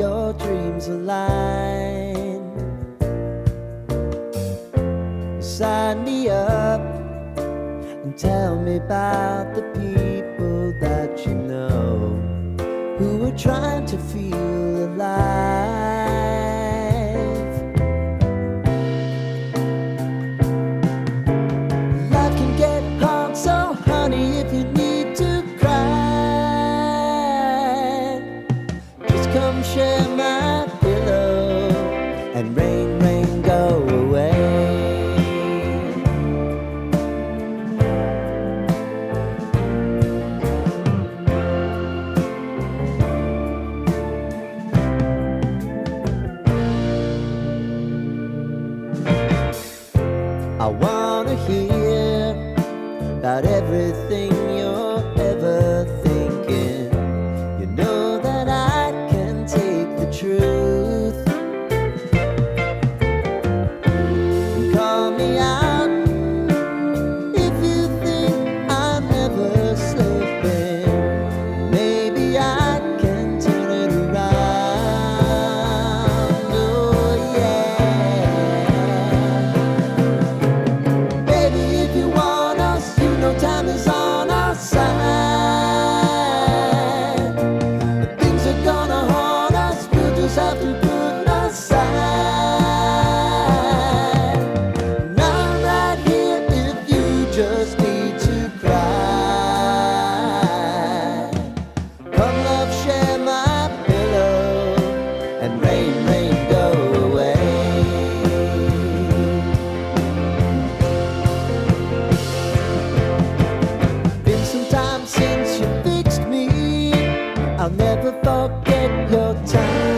your dreams align. Sign me up and tell me about the people that you know who are trying to feel alive. Life can get hard, so honey, if you need to cry, just come share my pillow and rain, rain, go away. I wanna hear about everything you're ever thinking. You know that I can take the truth. And call me out if you think I'm never slipping. Maybe I can turn it around. Oh yeah. Baby, if you want us, you know time is on our side. But things are gonna haunt us, we'll just have to put aside. And I'm right here if you just need to cry. Come love, share my pillow and rain, rain, go away. Been some time since you fixed me. I'll never forget your time.